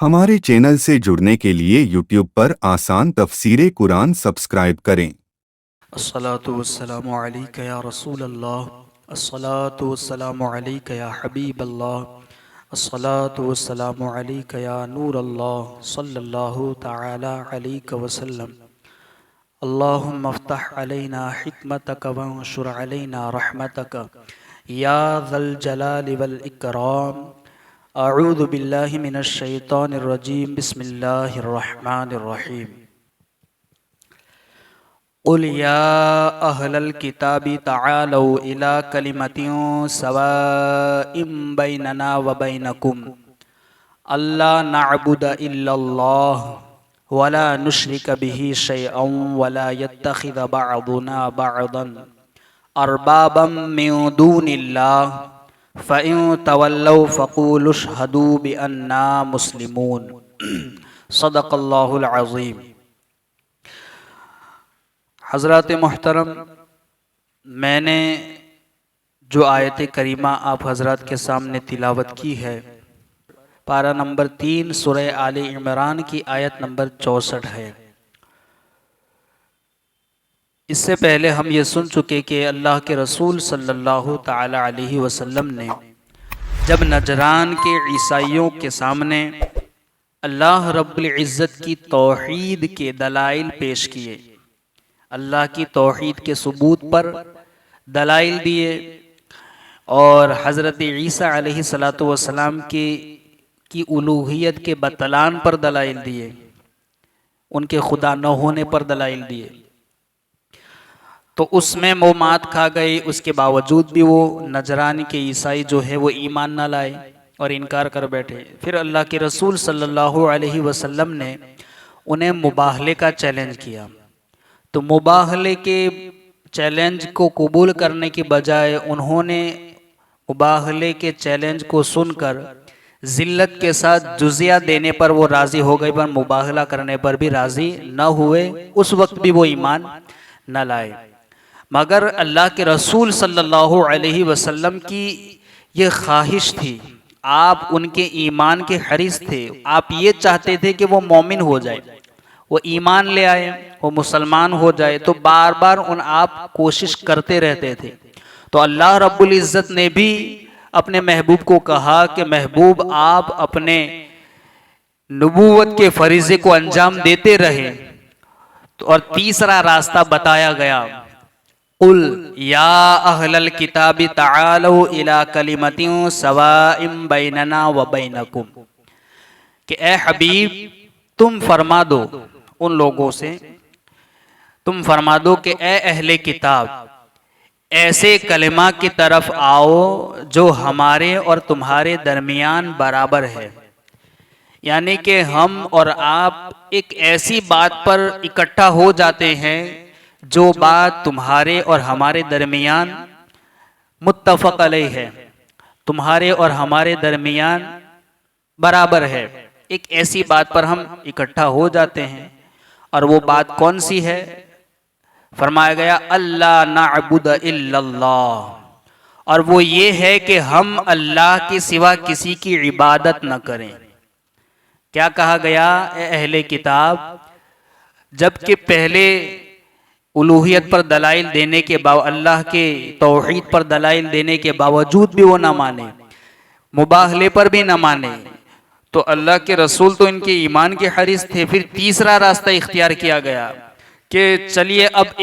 हमारे चैनल से जुड़ने के लिए यूट्यूब पर आसान तफसीरे कुरान सब्सक्राइब करें। अस्सलातु वस्सलामु अलैका या रसूल अल्लाह, अस्सलातु वस्सलामु अलैका या हबीब अल्लाह, अस्सलातु वस्सलामु अलैका या नूर अल्लाह सल्लल्लाहु तआला अलैका वसल्लम। अल्लाहुम्मा अफ्तह अलैना हिकमतक वंशुर अलैना रहमतक या ज़ल जलालि वल इकराम। अऊज़ु बिल्लाहि मिनश शैतानिर रजीम, बिस्मिल्लाहिर रहमानिर रहीम। क़ुल या अहलल किताबि तआलौ इला कलिमतिन सवाइम बैनना व बैनकुम अल्ला नअबुद इल्लल्लाह वला नुश्रिक बिही शैअन वला यत्तखिज़ बअदुना बअदन अरबाबम मिन दूनिल्लाह फ़इन तवल्लौ फ़क़ूलु अशहदू बिअन्ना मुस्लिमून। सदक़ल्लाहुल अज़ीम। हज़रात मोहतरम, मैंने जो आयत करीमा आप हज़रात के सामने तिलावत की है, पारा नंबर 3 सूरह आले इमरान की आयत नंबर 64 है। इससे पहले हम ये सुन चुके कि अल्लाह के रसूल सल्लल्लाहु ताला अलैहि वसल्लम ने जब नजरान के ईसाइयों के सामने अल्लाह रब्बुल इज़्ज़त की तौहीद के दलाइल पेश किए, अल्लाह की तौहीद के सबूत पर दलाइल दिए और हज़रत ईसा अलैहिस्सलातु वस्सलाम की उलूहियत के बतलान पर दलाइल दिए, उनके खुदा न होने पर दलाइल दिए, तो उसमें वो मात खा गए। उसके बावजूद भी वो नजरानी के ईसाई जो है वो ईमान न लाए और इनकार कर बैठे। फिर अल्लाह के रसूल सल्लल्लाहु अलैहि वसल्लम ने उन्हें मुबाहले का चैलेंज किया। तो मुबाहले के चैलेंज को कबूल करने के बजाय उन्होंने मुबाहले के चैलेंज को सुनकर जिल्लत के साथ जुजिया देने पर वो राज़ी हो गए, पर मुबाहला करने पर भी राज़ी न हुए। उस वक्त भी वो ईमान न लाए। मगर अल्लाह के रसूल सल्लल्लाहु अलैहि वसल्लम की ये ख्वाहिश थी, आप उनके ईमान के हरीस थे, आप ये चाहते थे कि वो मोमिन हो जाए, वो ईमान ले आए, वो मुसलमान हो जाए। तो बार बार आप कोशिश करते रहते थे। तो अल्लाह रब्बुल इज़्ज़त ने भी अपने महबूब को कहा कि महबूब आप अपने नबूवत के फरीज़े को अंजाम देते रहे। तो और तीसरा रास्ता बताया गया, कुल या अहलल किताबि तआलौ इला कलिमतिन सवाइम बैनना व बैनकुम, कि ए हबीब तुम फरमा दो उन लोगों से, तुम फरमा दो कि ए अहले किताब ऐसे कलिमा की तरफ आओ जो हमारे और तुम्हारे दरमियान बराबर है। यानी कि हम और आप एक ऐसी बात पर इकट्ठा हो जाते हैं जो बात तुम्हारे और हमारे दरमियान मुत्तफ़क़ अलैह है, तुम्हारे और हमारे दरमियान बराबर है। एक ऐसी बात पर हम इकट्ठा हो जाते हैं। और वो बात कौन सी है? फरमाया गया अल्लाह नअबुद इल्लल्लाह, और वो ये है कि हम अल्लाह के सिवा किसी की इबादत न करें। क्या कहा गया? ए अहले किताब, जबकि पहले उलूहियत पर दलाइल देने के बाद, अल्लाह के तौहीद पर दलाइल देने के बावजूद भी वो न माने, मुबाहले पर भी न माने, तो अल्लाह के रसूल तो इनके ईमान के हरीस थे। फिर तीसरा रास्ता इख्तियार किया गया कि चलिए अब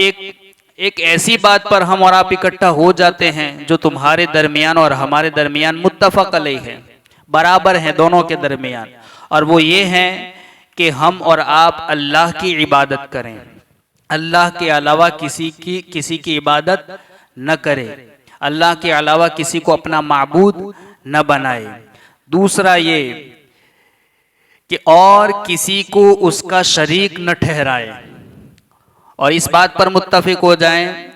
एक ऐसी बात पर हम और आप इकट्ठा हो जाते हैं जो तुम्हारे दरमियान और हमारे दरमियान मुत्तफ़क़ अलैह है, बराबर हैं दोनों के दरमियान। और वो ये है कि हम और आप अल्लाह की इबादत करें, अल्लाह के अलावा किसी की इबादत न करे, अल्लाह के अलावा किसी को अपना माबूद न बनाए। दूसरा ये कि और किसी को उसका शरीक न ठहराए, और इस बात पर मुत्तफिक हो जाएं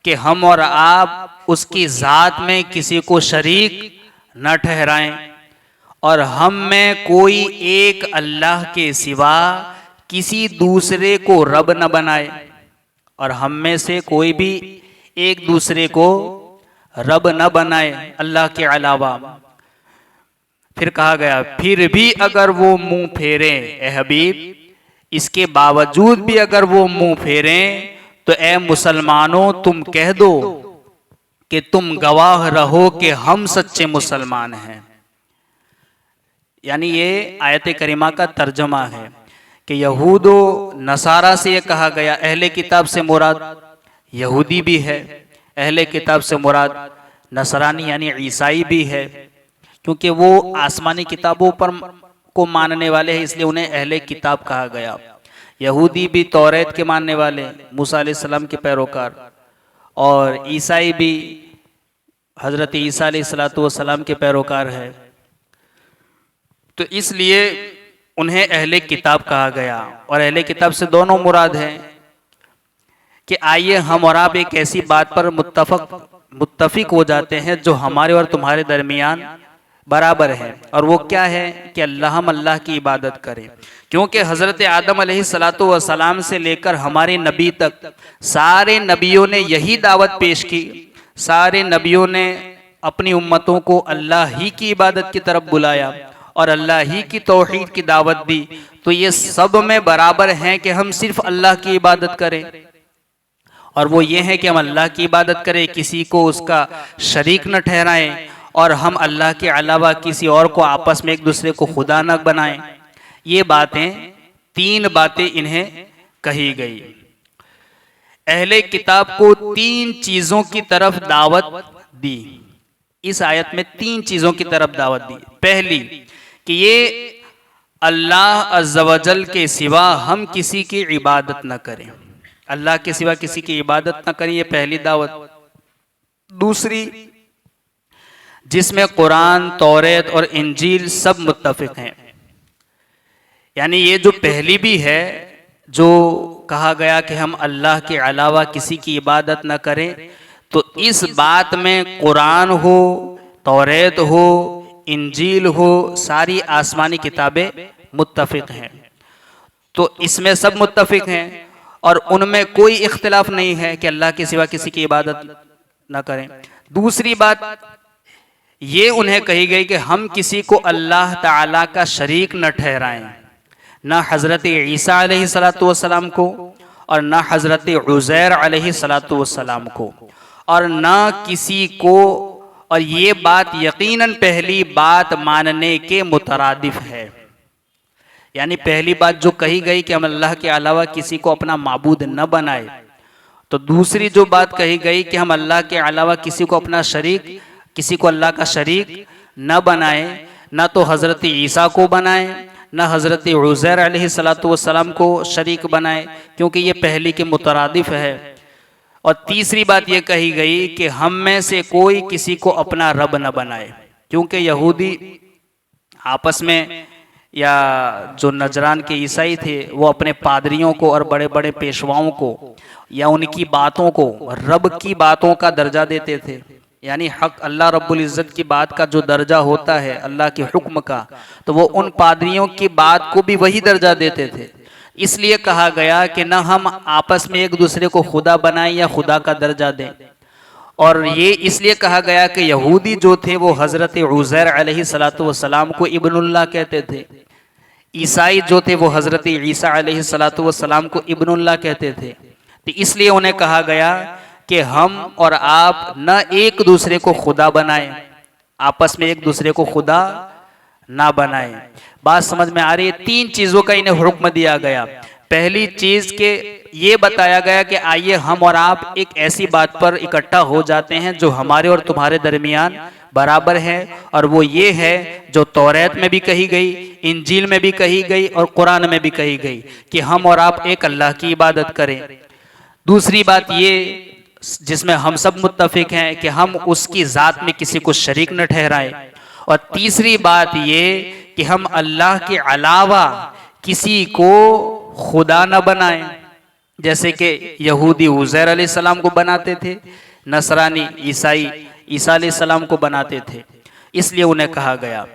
कि हम और आप उसकी ज़ात में किसी को शरीक न ठहराएं, और हम में कोई एक अल्लाह के सिवा किसी दूसरे को रब न बनाए, और हम में से कोई भी एक दूसरे को रब न बनाए अल्लाह के अलावा। फिर कहा गया फिर भी अगर वो मुंह फेरे ए हबीब, इसके बावजूद भी अगर वो मुंह फेरें तो ए मुसलमानों तुम कह दो कि तुम गवाह रहो कि हम सच्चे मुसलमान हैं। यानी ये आयत करीमा का तर्जमा है कि यहूदो नसारा से ये कहा गया, अहले किताब से मुराद यहूदी भी है, अहले किताब से मुराद नसरानी यानी ईसाई भी है, क्योंकि वो आसमानी किताबों पर को मानने वाले हैं, इसलिए उन्हें अहले किताब कहा गया। यहूदी भी तौरेत के मानने वाले, मूसा अलैहिस्सलाम के पैरोकार, और ईसाई भी हजरत ईसा अलैहिस्सलाम के पैरोकार है। तो इसलिए उन्हें अहले किताब कहा गया। और अहले किताब से दोनों मुराद हैं कि आइए हम और आप एक ऐसी बात पर मुत्तफिक हो जाते हैं जो हमारे और तुम्हारे दरमियान बराबर है, और वो क्या है कि हम अल्लाह की इबादत करें। क्योंकि हजरत आदम अलैहिस्सलाम से लेकर हमारे नबी तक सारे नबियों ने यही दावत पेश की, सारे नबियों ने अपनी उम्मतों को अल्लाह ही की इबादत की तरफ बुलाया और अल्लाह ही की तौहीद की दावत दी। तो ये सब में बराबर हैं कि हम सिर्फ अल्लाह की इबादत करें, और वो ये है कि हम अल्लाह की इबादत करें, किसी को उसका शरीक न ठहराएं, और हम अल्लाह के अलावा किसी और को आपस में एक दूसरे को खुदा न बनाएं। ये बातें, तीन बातें इन्हें कही गई। अहले किताब को तीन चीजों की तरफ दावत दी, इस आयत में तीन चीजों की तरफ दावत दी। पहली कि ये अल्लाह अज़्ज़ व जल के सिवा हम किसी की इबादत न करें, अल्लाह के सिवा किसी की इबादत न करें, ये पहली दावत। दूसरी, जिसमें कुरान, तौरेत और इंजील सब मुत्तफिक हैं, यानी ये जो पहली भी है, जो कहा गया कि हम अल्लाह के अलावा किसी की इबादत न करें, तो इस बात में कुरान हो, तौरेत हो, इंजील हो, सारी आसमानी किताबें मुत्तफिक हैं। तो इसमें सब मुत्तफिक हैं और उनमें कोई इख्तिलाफ नहीं है कि अल्लाह के सिवा किसी की इबादत न करें। दूसरी बात ये उन्हें कही गई कि हम किसी को अल्लाह ताला का शरीक न ठहराएं, न हजरत ईसा अलैहिस्सलाम को और न हजरत उज़ैर अलैहिस्सलाम को, और न किसी को, और ये बात यकीनन पहली बात मानने के मुतरादिफ है। यानी पहली बात जो कही गई कि हम अल्लाह के अलावा किसी को अपना माबूद न बनाए, तो दूसरी जो बात कही गई कि हम अल्लाह के अलावा किसी को अपना शरीक, किसी को अल्लाह का शरीक न बनाए, न तो हजरत ईसा को बनाए, न हजरत उज़ैर अलैहिस्सलाम को शरीक बनाए, क्योंकि ये पहली के मुतरादिफ है। और तीसरी बात ये कही गई कि हम में से कोई किसी को अपना रब न बनाए, क्योंकि यहूदी आपस में, या जो नजरान के ईसाई थे, वो अपने पादरियों को और बड़े बड़े पेशवाओं को या उनकी बातों को रब की बातों का दर्जा देते थे। यानी हक अल्लाह रब्बुल इज़्ज़त की बात का जो दर्जा होता है, अल्लाह के हुक्म का, तो वो उन पादरियों की बात को भी वही दर्जा देते थे। इसलिए कहा गया कि न हम आपस में एक दूसरे को खुदा बनाएं या खुदा का दर्जा दें। और ये इसलिए कहा गया कि यहूदी जो थे वो हजरत उज़ैर अलैहिस्सलाम को इब्नुल्लाह कहते थे, ईसाई जो थे वो हजरत ईसा अलैहिस्सलाम को इब्नुल्लाह कहते थे। तो इसलिए उन्हें कहा गया कि हम और आप न एक दूसरे को खुदा बनाएं, आपस में एक दूसरे को खुदा ना बनाएं। बात समझ में आ रही है? तीन चीजों का इन्हें हुक्म दिया गया। पहली चीज के ये बताया गया कि आइए हम और आप एक ऐसी बात पर इकट्ठा हो जाते हैं जो हमारे और तुम्हारे दरमियान बराबर है, और वो ये है जो तौरेत में भी कही गई, इंजील में भी कही गई और कुरान में भी कही गई कि हम और आप एक अल्लाह की इबादत करें। दूसरी बात ये जिसमें हम सब मुत्तफिक हैं कि हम उसकी ज़ात में किसी को शरीक न ठहराएं। और तीसरी बात ये कि हम अल्लाह के अलावा किसी को खुदा न बनाएं, जैसे कि यहूदी उज़ैर अलैहिस्सलाम को बनाते थे, नसरानी ईसाई ईसा अलैहिस्सलाम को बनाते थे। इसलिए उन्हें कहा गया।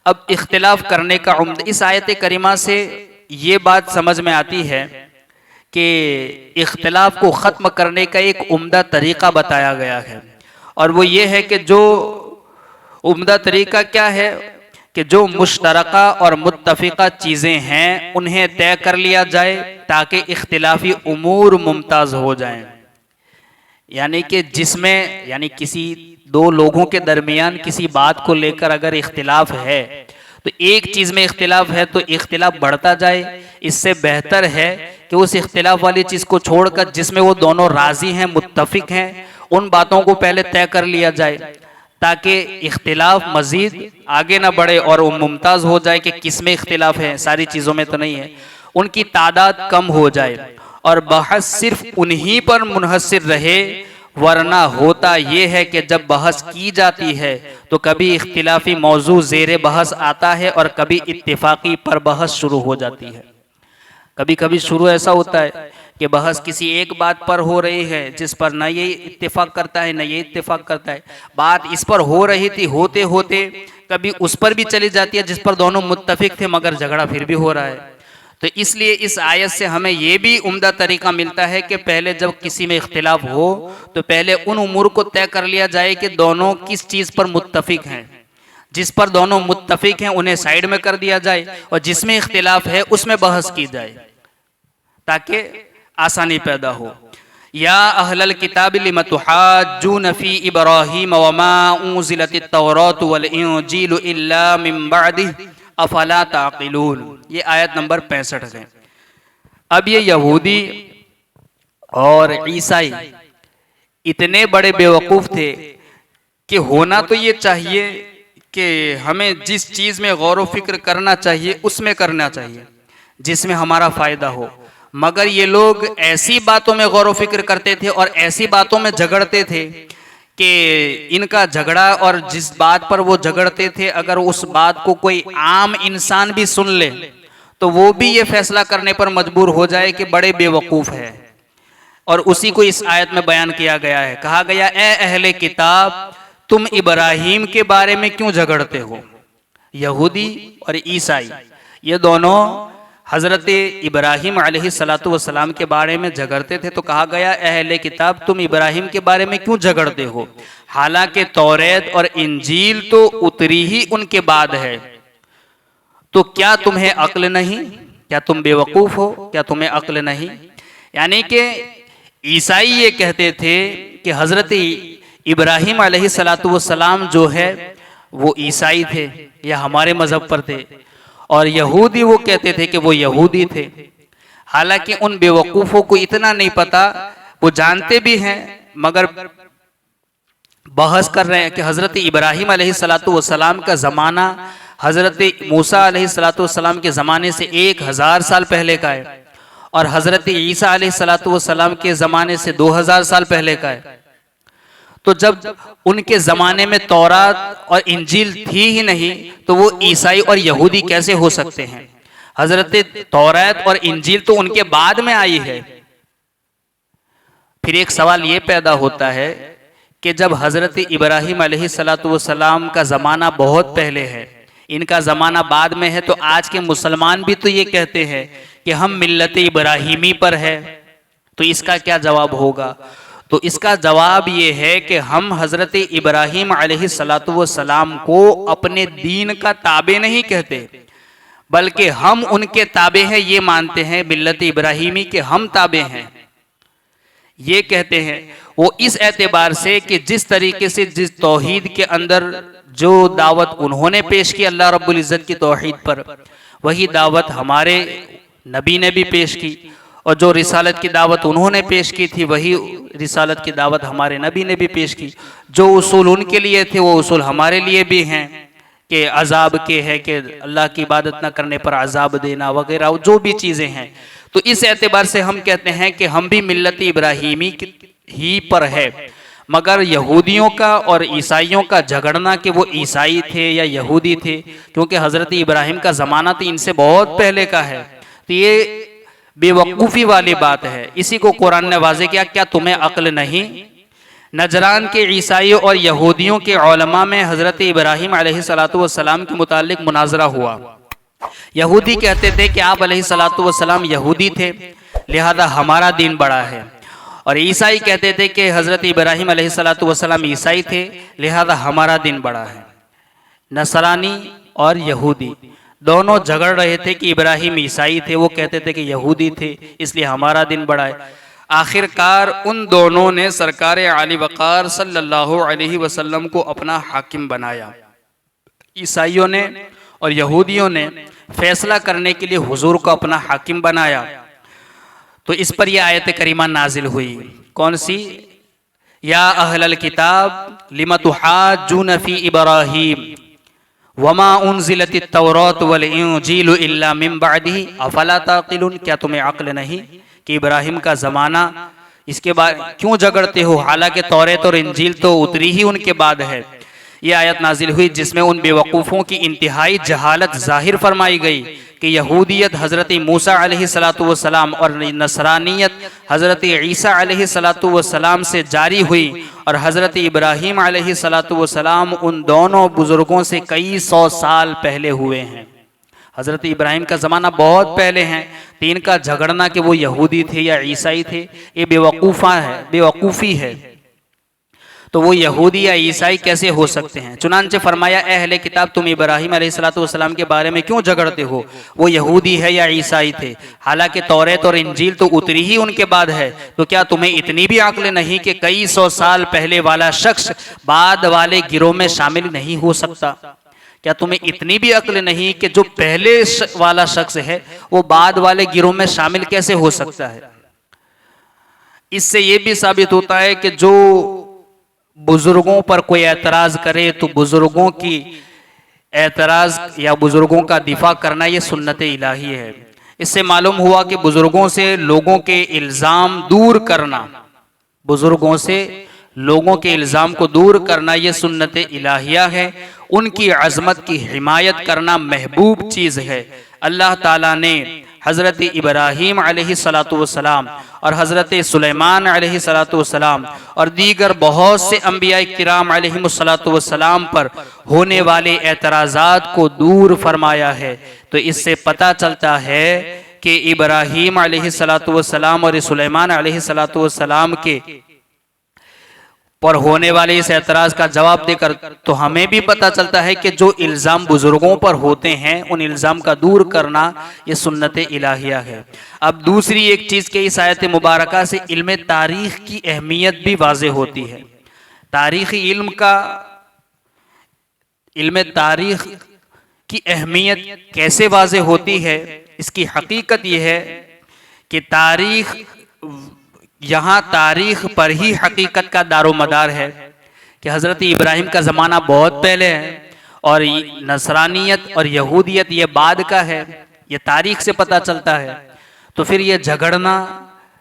अब इख्तिलाफ करने का इस आयत करीमा से ये बात समझ में आती है कि इख्तिलाफ को ख़त्म करने का एक उम्दा तरीक़ा बताया गया है, और वो ये है कि जो उम्दा तरीक़ा क्या है कि जो मुश्तरका और मुत्तफ़िका चीज़ें हैं उन्हें तय कर लिया जाए ताकि इख्तिलाफी उमूर मुमताज़ हो जाएं। यानी कि जिसमें यानी किसी दो लोगों के दरमियान किसी बात को लेकर अगर इख्तिलाफ है तो एक चीज़ में इख्तिलाफ है तो इख्तिलाफ बढ़ता जाए। इससे बेहतर है कि उस इख्तिलाफ वाली चीज़ को छोड़कर जिसमें वो दोनों राज़ी हैं, मुत्तफ़िक हैं, उन बातों को पहले तय कर लिया जाए ताकि इख्तिलाफ मज़ीद आगे ना बढ़े और वो मुमताज़ हो जाए कि किस में इख्तिलाफ है, सारी चीज़ों में तो नहीं है, उनकी तादाद कम हो जाए और बहस सिर्फ उन्हीं पर मुनहसर रहे। वरना होता यह है कि जब बहस की जाती है तो कभी इख्तिलाफी मौजू ज़ेरे बहस आता है और कभी इत्तिफाकी पर बहस शुरू हो जाती है। कभी कभी शुरू ऐसा होता है कि बहस किसी एक बात पर हो रही है जिस पर न ये इत्तिफाक करता है न ये इत्तिफाक करता है, बात इस पर हो रही थी, होते होते कभी उस पर भी चली जाती है जिस पर दोनों मुत्तफिक थे मगर झगड़ा फिर भी हो रहा है। तो इसलिए इस आयत से हमें यह भी उम्दा तरीका मिलता है कि पहले जब किसी में इख्तिलाफ हो तो पहले उन उमूर को तय कर लिया जाए कि दोनों किस चीज़ पर मुत्तफिक हैं। जिस पर दोनों मुत्तफिक हैं उन्हें साइड में कर दिया जाए और जिसमें इख्तिलाफ है उसमें बहस की जाए ताकि आसानी पैदा हो। या अहलल किताब लिम तुहाज्जून फी इब्राहीम वमा उन्ज़िलतित तौरात वल इंजील इल्ला मिन बअदिही अफला ताक़िलून। ये आयत नंबर 65 है। अब ये यहूदी और ईसाई इतने बड़े बेवकूफ़ थे कि होना तो ये चाहिए कि हमें जिस चीज़ में गौर व फिक्र करना चाहिए उसमें करना चाहिए जिसमें हमारा फ़ायदा हो, मगर ये लोग ऐसी बातों में गौर व फिक्र करते थे और ऐसी बातों में झगड़ते थे कि इनका झगड़ा और जिस बात पर वो झगड़ते थे अगर उस बात को कोई आम इंसान भी सुन ले तो वो भी ये फैसला करने पर मजबूर हो जाए कि बड़े बेवकूफ़ है। और उसी को इस आयत में बयान किया गया है। कहा गया, ए अहले किताब, तुम इब्राहीम के बारे में क्यों झगड़ते हो। यहूदी और ईसाई ये दोनों हज़रत इब्राहीम अलैहिस्सलातु वस्सलाम के बारे में झगड़ते थे। तो कहा गया, अहले किताब, तुम इब्राहीम के बारे में क्यों झगड़ते हो, हालांकि तौरेत और इंजील तो उतरी ही उनके बाद है। तो क्या तुम्हें अक्ल नहीं, क्या तुम बेवकूफ़ हो, क्या तुम्हें अक्ल नहीं। यानी कि ईसाई ये कहते थे कि हज़रत इब्राहीम अलैहिस्सलातु वस्सलाम जो है वो ईसाई थे या हमारे मज़हब पर थे, और यहूदी वो कहते थे कि वो यहूदी थे। हालांकि उन बेवकूफ़ों को इतना नहीं पता, वो जानते भी हैं मगर बहस कर रहे हैं कि हज़रत इब्राहीम अलैहिस्सलातु वस्सलाम का ज़माना हज़रत मूसा अलैहिस्सलातु वस्सलाम के ज़माने से 1000 साल पहले का है और हज़रत ईसा अलैहिस्सलातु वस्सलाम के ज़माने से 2000 साल पहले का है। तो जब उनके ज़माने में तौरात और इंजील थी ही नहीं तो वो ईसाई और यहूदी कैसे हो सकते हैं। हज़रत तौरात और इंजील तो उनके बाद में आई है। फिर एक सवाल ये पैदा होता है कि जब हज़रत इब्राहीम अलैहिस्सलातु वस्सलाम का ज़माना बहुत पहले है, इनका ज़माना बाद में है, तो आज के मुसलमान भी तो ये कहते हैं कि हम मिल्लत इब्राहीमी पर है, तो इसका क्या जवाब होगा। तो इसका जवाब ये है कि हम हज़रत इब्राहीम अलैहिस्सलातु वस्सलाम को अपने दीन का ताबे नहीं कहते, बल्कि हम उनके ताबे हैं ये मानते हैं, मिल्लत इब्राहीमी के हम ताबे हैं ये कहते हैं। वो इस एतबार से कि जिस तरीके से जिस तौहीद के अंदर जो दावत उन्होंने पेश की अल्लाह रब्बुल इज़्ज़त की तौहीद पर, वही दावत हमारे नबी ने भी पेश की, और जो रिसालत की दावत उन्होंने पेश की थी वही रिसालत की दावत हमारे नबी ने भी पेश की। जो उसूल उनके लिए थे वो उसूल हमारे लिए भी हैं कि अजाब के है कि अल्लाह की इबादत न करने पर अजाब देना वगैरह जो भी चीज़ें हैं। तो इस एतबार से हम कहते हैं कि हम भी मिल्लत इब्राहीमी ही पर है। मगर यहूदियों का और ईसाइयों का झगड़ना कि वो ईसाई थे या यहूदी थे, क्योंकि हज़रत इब्राहीम का ज़माना तो इनसे बहुत पहले का है, तो ये बेवकूफ़ी वाली बात है। इसी को कुरान ने वाज़े किया, क्या तुम्हें अक्ल नहीं। नजरान के ईसाइयों और यहूदियों के उलमा में हज़रत इब्राहीम अलैहिस्सलातु वस्सलाम के मुतालिक मुनाजरा हुआ। यहूदी कहते थे कि आप अलैहिस्सलातु वस्सलाम यहूदी थे लिहाजा हमारा दीन बड़ा है, और ईसाई कहते थे कि हज़रत इब्राहीम अलैहिस्सलातु वस्सलाम ईसाई थे लिहाजा हमारा दीन बड़ा है। नसरानी और यहूदी दोनों झगड़ रहे थे कि इब्राहिम ईसाई थे, वो कहते थे कि यहूदी थे, इसलिए हमारा दिन बड़ा है। आखिरकार उन दोनों ने सरकार आली वक़ार सल्लल्लाहु अलैहि वसल्लम को अपना हाकिम बनाया। ईसाइयों ने और यहूदियों ने फैसला करने के लिए हुजूर को अपना हाकिम बनाया। तो इस पर यह आयत करीमा नाजिल हुई, कौन सी? या अहलल किताब लिमा तुहाज्जून फी इब्राहीम वमा उन्ज़िलतित तौरात वल इंजील इल्ला मिन बअदिही अफला ताक़िलून, क्या तुम्हें अक्ल नहीं कि इब्राहिम का ज़माना, इसके बाद क्यों झगड़ते हो, हालांकि तौरात और इंजील तो उतरी ही उनके बाद है। ये आयत नाजिल हुई जिसमें उन बेवकूफ़ों की इंतहाई जहालत जाहिर फरमाई गई कि यहूदियत हज़रत मूसा अलैहिस्सलातु वस्सलाम और नसरानियत हज़रत ईसा अलैहिस्सलातु वस्सलाम से जारी हुई, और हज़रत इब्राहीम अलैहिस्सलातु वस्सलाम उन दोनों बुज़ुर्गों से कई सौ साल पहले हुए हैं। हज़रत इब्राहीम का ज़माना बहुत पहले है, तो इनका झगड़ना कि वो यहूदी थे या ईसाई थे, ये बेवकूफ़ी है। तो वो यहूदी या ईसाई कैसे हो सकते हैं? चुनांचे फरमाया, ए अहले किताब, तुम इब्राहीम अलैहिस्सलातु वस्सलाम के बारे में क्यों झगड़ते हो, वो यहूदी है या ईसाई थे, हालांकि तौरात और इंजील तो उतरी ही उनके बाद है। तो क्या तुम्हें इतनी भी अक्ल नहीं कि कई सौ साल पहले वाला शख्स बाद वाले गिरोह में शामिल नहीं हो सकता? क्या तुम्हें इतनी भी अक्ल नहीं कि जो पहले वाला शख्स है वो बाद वाले गिरोह में शामिल कैसे हो सकता है? इससे ये भी साबित होता है कि जो बुजुर्गों पर कोई एतराज करे तो बुजुर्गों की एतराज या बुजुर्गों का दिफा करना ये सुन्नत इलाही है। इससे मालूम हुआ कि बुजुर्गों से लोगों के इल्ज़ाम दूर करना, बुजुर्गों से लोगों के इल्ज़ाम को दूर करना ये सुन्नत इलाहिया है। उनकी अज़मत की हिमायत करना महबूब चीज़ है। अल्लाह ताला ने हज़रत इब्राहीम अलैहिस्सलातु वस्सलाम और हज़रत सुलेमान अलैहिस्सलातु वस्सलाम और दीगर बहुत से अंबिया किराम अलैहिमुस्सलातु वस्सलाम पर होने वाले एतराज़ात को दूर फरमाया है। तो इससे पता चलता है कि इब्राहीम अलैहिस्सलातु वस्सलाम और सुलेमान अलैहिस्सलातु वस्सलाम के पर होने वाले इस एतराज का जवाब देकर तो हमें भी पता चलता है कि जो इल्ज़ाम बुजुर्गों पर होते हैं उन इल्ज़ाम का दूर करना ये सुन्नत इलाहिया है। अब दूसरी एक चीज़ के इस आयत मुबारका से इल्म तारीख़ की अहमियत भी वाज़े होती है। तारीख़ी इल्म तारीख़ की अहमियत कैसे वाज़े होती है? इसकी हकीकत यह है कि तारीख़, यहाँ तारीख पर ही हकीकत का दारोमदार है कि हज़रत इब्राहिम का ज़माना बहुत पहले है और नसरानियत और यहूदियत ये बाद का है, ये तारीख से पता चलता है। तो फिर ये झगड़ना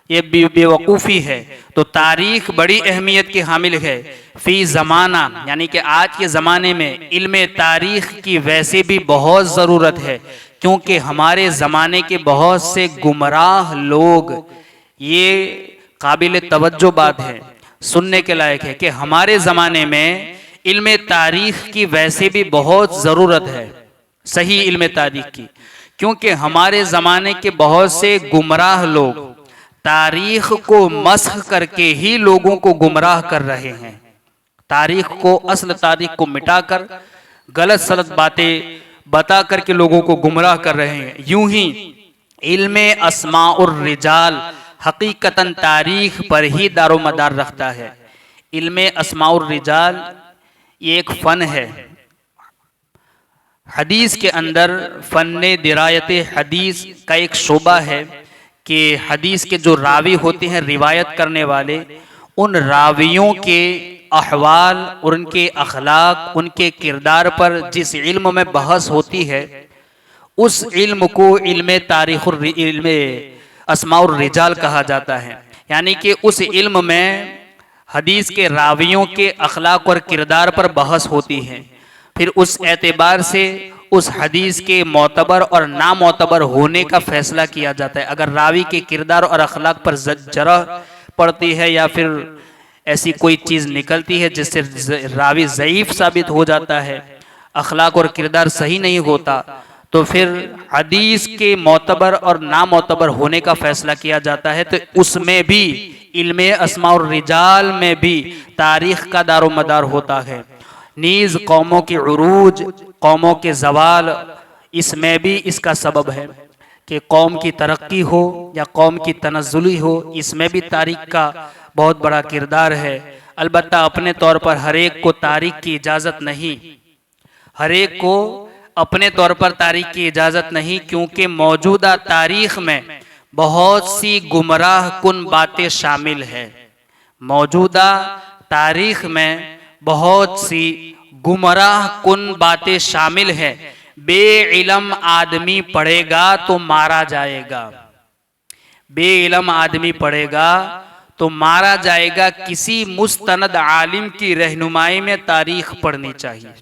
ये बेवकूफ़ी है। तो तारीख बड़ी अहमियत की हामिल है। फ़ी ज़माना यानी कि आज के ज़माने में इल्म तारीख की वैसे भी बहुत ज़रूरत है, क्योंकि हमारे ज़माने के बहुत से गुमराह लोग, ये काबिल तवज्जो बात है, सुनने के लायक है कि हमारे ज़माने में इल्म तारीख़ की वैसे भी बहुत ज़रूरत है, सही इल्म तारीख़ की, क्योंकि हमारे ज़माने के बहुत से गुमराह लोग तारीख़ को मस्ख़ करके ही लोगों को गुमराह कर रहे हैं। तारीख़ को, असल तारीख़ को मिटाकर गलत सलत बातें बता करके लोगों को गुमराह कर रहे हैं। यूं ही इल्म अस्माउर रिजाल हकीकतन तारीख पर ही दारोमदार रखता है। इल्म अस्माउर रिजाल ये एक फ़न है। हदीस के अंदर फ़न दिरायत हदीस का एक शोबा है कि हदीस के जो रावी होते हैं, रिवायत करने वाले, उन रावियों के अहवाल और उनके अखलाक, उनके किरदार पर जिस इल्म में बहस होती है उस इल्म को इल्म तारीख़ इल्म अस्माउर रिजाल कहा जाता है। यानी कि उस इल्म में हदीस के रावियों के अखलाक और किरदार पर बहस होती है। फिर उस एतबार से उस हदीस के मोतबर और नामोतबर होने का फैसला किया जाता है। अगर रावी के किरदार और अखलाक पर जरह पड़ती है या फिर ऐसी कोई चीज़ निकलती है जिससे रावी ज़ईफ़ साबित हो जाता है, अखलाक और किरदार सही नहीं होता, तो फिर हदीस के मोतबर और नामोतबर होने का फैसला किया जाता है। तो उसमें भी इल्म अस्माउर रिजाल में भी तारीख़ का दारोमदार होता है। नीज़ कौमों के उरूज, कौमों के ज़वाल इसमें भी इसका सबब है कि कौम की तरक्की हो या कौम की तनज़्ज़ुली हो, इसमें भी तारीख़ का बहुत बड़ा किरदार है। अलबत्ता अपने तौर पर हर एक को तारीख़ की इजाज़त नहीं, हर एक को अपने तौर पर तारीख़ की इजाज़त नहीं, क्योंकि मौजूदा तारीख़ में बहुत सी गुमराह कुन बातें शामिल हैं। मौजूदा तारीख़ में बहुत सी गुमराह कुन बातें शामिल हैं। बेइल्म आदमी पढ़ेगा तो मारा जाएगा, बेइल्म आदमी पढ़ेगा तो मारा जाएगा। किसी मुस्तनद आलिम की रहनुमाई में तारीख़ पढ़नी चाहिए।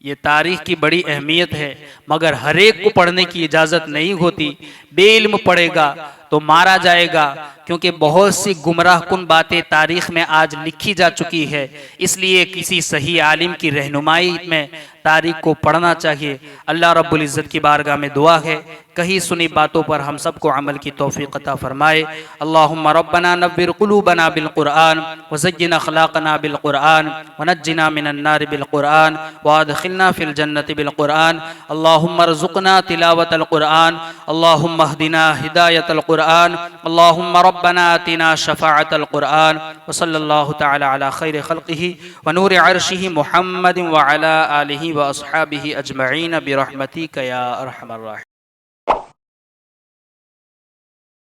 ये तारीख़ की बड़ी अहमियत है, मगर हर एक को पढ़ने की इजाज़त नहीं होती। बेइल्म पढ़ेगा तो मारा जाएगा, क्योंकि बहुत सी गुमराह कुन बातें तारीख़ में आज लिखी जा चुकी है। इसलिए किसी सही आलिम की रहनुमाई में तारीख़ को पढ़ना चाहिए। अल्लाह रब्बुल इज़्ज़त की बारगाह में दुआ है, कही सुनी बातों पर हम सबको अमल की तौफ़ीक़ अता फ़रमाए। अल्लाहुम्मा रब्बना नव्विर क़ुलूबना बिल क़ुरआन व ज़य्यिन अख़लाक़ना बिल क़ुरआन व नज्जिना मिनन नार बिल क़ुरआन व अदख़िलना फ़िल जन्नति बिल क़ुरआन। अल्लाहुम्मा रज़ुक़ना तिलावतल क़ुरआन, अल्लाहुम्मा हदिना हिदायतल क़ुरआन, अल्लाहुम्मा रब्बना आतिना शफ़ाअतल क़ुरआन। व सल्लल्लाहु तआला अला खैरि ख़ल्क़िही व नूरि अर्शिही मुहम्मदिन व अला आलिही व अस्हाबिही अजमईन बिरहमतिक या अरहमर राहिमीन।